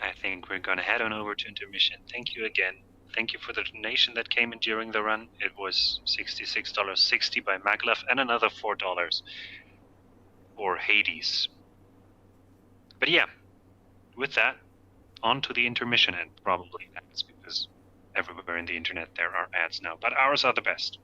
I think we're gonna head on over to intermission. Thank you again. Thank you for the donation that came in during the run. It was $66.60 by Maglev and another $4 for Hades. But yeah, with that, on to the intermission and probably ads, because everywhere in the internet there are ads now, but ours are the best.